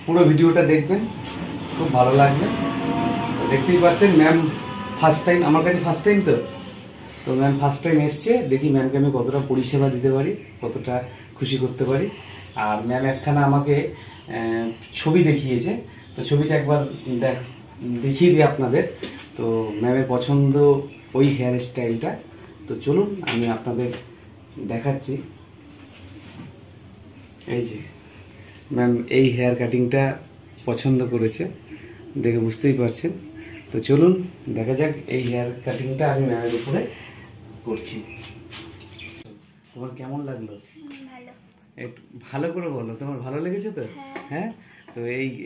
পুরো ভিডিওটা দেখবেন, খুব ভালো লাগবে। দেখতেই পাচ্ছেন ম্যাম ফার্স্ট টাইম আমার কাছে, ফার্স্ট টাইম তো ম্যাম ফার্স্ট টাইম এসছে। দেখি ম্যামকে আমি কতটা পরিষেবা দিতে পারি, কতটা খুশি করতে পারি। আর ম্যাম একখানা আমাকে ছবি দেখিয়েছে, তো ছবিটা একবার দেখিয়ে দিই আপনাদের। তো ম্যামের পছন্দ ওই হেয়ার স্টাইলটা। তো চলুন আমি আপনাদের দেখাচ্ছি। এই যে ম্যাম এই হেয়ার কাটিংটা পছন্দ করেছে, দেখে বুঝতেই পারছেন। তো চলুন দেখা যাক এই হেয়ার কাটিংটা আমি ম্যামের উপরে করছি। তোমার কেমন লাগলো? একটু ভালো করে বলো, তোমার ভালো লেগেছে তো? হ্যাঁ। তো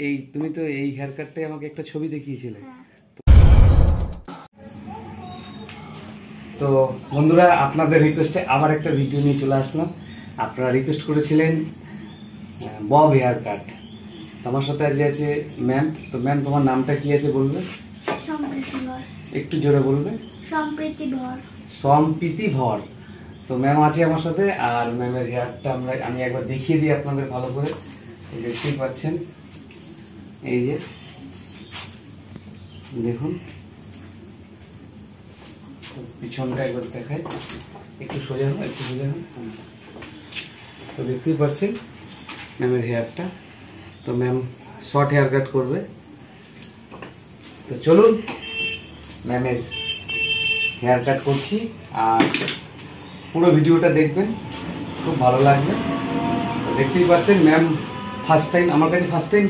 এই তুমি তো এই হেয়ার কাটটাই আমাকে একটা ছবি দেখিয়েছিলে। তো বন্ধুরা, আপনাদের রিকোয়েস্টে আবার একটা ভিডিও নিয়ে চলে আসলাম। আপনারা রিকোয়েস্ট করেছিলেন বব হেয়ার কাট। তোমার সাথে আজ আছে ম্যাম। তো ম্যাম তোমার নামটা কি আছে বলবে? একটু জোরে বলবে। সম্প্রীতি ভর। তো ম্যাম আছে আমার সাথে, আর ম্যামের হেয়ারটা আমি একবার দেখিয়ে দিই আপনাদের ভালো করে। দেখতেই পাচ্ছেন, এই যে দেখুন পিছনটা একবার দেখাই, একটু সোজা হোক, একটু সোজা হোক। তো দেখতেই পাচ্ছেন ম্যামের হেয়ারটা। তো ম্যাম শর্ট হেয়ার কাট করবে। তো চলুন ম্যামের হেয়ার কাট করছি, আর পুরো ভিডিওটা দেখবেন, খুব ভালো লাগবে। তো দেখতেই পাচ্ছেন ম্যাম ফার্স্ট টাইম আমার কাছে, ফার্স্ট টাইম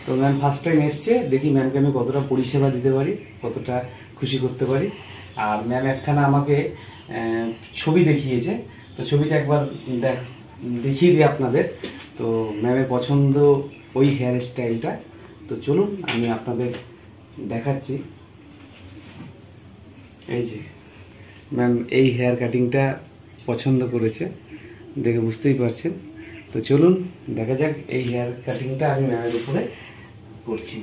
তো ম্যাম ফার্স্ট টাইম এসছে। দেখি ম্যামকে আমি কতটা পরিষেবা দিতে পারি, কতটা খুশি করতে পারি। আর ম্যাম একখানা আমাকে ছবি দেখিয়েছে, তো ছবিটা একবার দেখিয়ে দিই আপনাদের। তো ম্যামের পছন্দ ওই হেয়ার স্টাইলটা। তো চলুন আমি আপনাদের দেখাচ্ছি। এই যে ম্যাম এই হেয়ার কাটিংটা পছন্দ করেছে, দেখে বুঝতেই পারছেন। তো চলুন দেখা যাক এই হেয়ার কাটিংটা আমি ম্যামের উপরে করছি।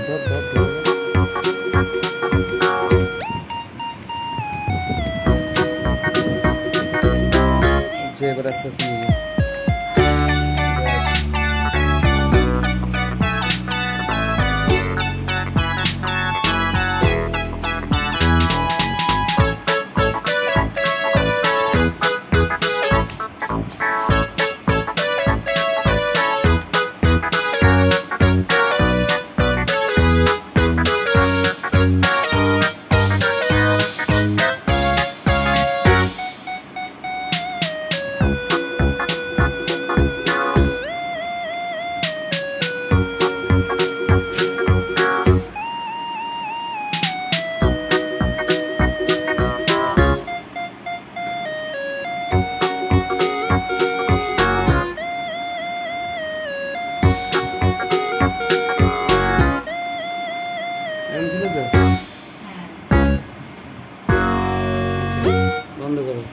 ধর ধর ধর যে এবার আস্তে আস্তে নিয়ে বন্ধ করো।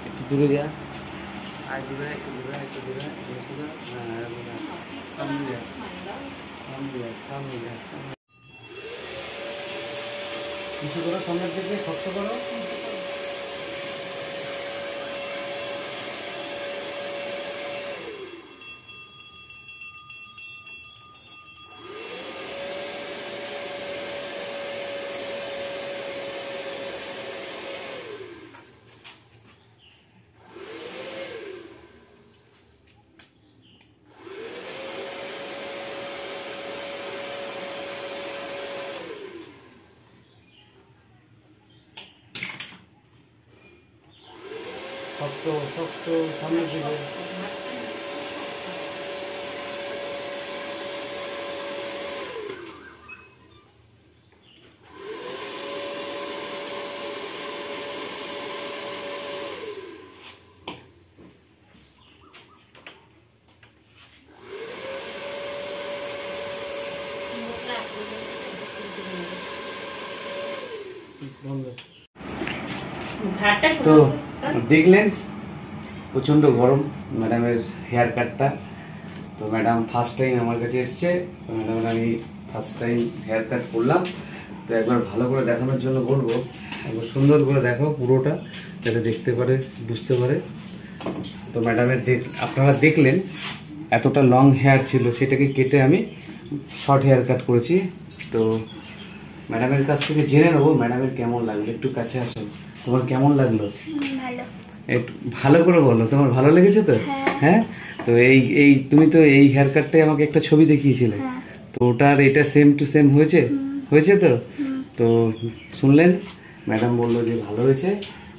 একটু দূরে যা, আর দূরে একটু দূরে একটু দূরে সামনে যা সামনে যা সামনে যা সামনে কিছু করো, সামনের দিকে শক্ত করো। শক্ত শক্ত সামনের দিকে। তো দেখলেন প্রচণ্ড গরম ম্যাডামের হেয়ার কাটটা। তো ম্যাডাম ফার্স্ট টাইম আমার কাছে এসছে, তো ম্যাডাম আমি ফার্স্ট টাইম হেয়ার কাট করলাম। তো একবার ভালো করে দেখানোর জন্য বলবো, একবার সুন্দর করে দেখাও পুরোটা, যাতে দেখতে পারে বুঝতে পারে। তো ম্যাডামের আপনারা দেখলেন এতটা লং হেয়ার ছিল, সেটাকে কেটে আমি শর্ট হেয়ার কাট করেছি। তো ম্যাডামের কাছ থেকে জেনে নেবো ম্যাডামের কেমন লাগলো। একটু কাছে আসো, তোমার কেমন লাগলো? ভালো। একটু ভালো করে বলো, তোমার ভালো লেগেছে তো? হ্যাঁ। তো এই তুমি তো এই হেয়ার কাটটাই আমাকে একটা ছবি দেখিয়েছিলে, তো ওটার এটা সেম টু সেম হয়েছে? হয়েছে তো? তো শুনলেন ম্যাডাম বললো যে ভালো হয়েছে।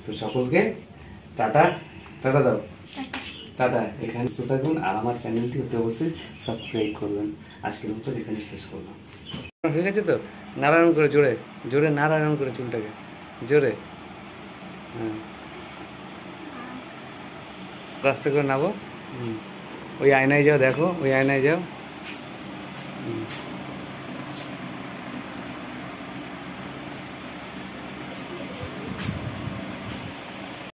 তো সকলকে টাটা, টাটা দাও, টাটা। এখানে সুস্থ থাকুন, আর আমার চ্যানেলটি অতি অবশ্যই সাবস্ক্রাইব করবেন। আজকের মতো এখানে শেষ করলাম। হয়ে গেছে তো? নারায়ণ করে জোরে জোরে নারায়ণ করে চুলটাকে জোরে, হ্যাঁ রাস্তা করে নাবো। ওই আয়নায় যাও, দেখো ওই আয়নায় যাও।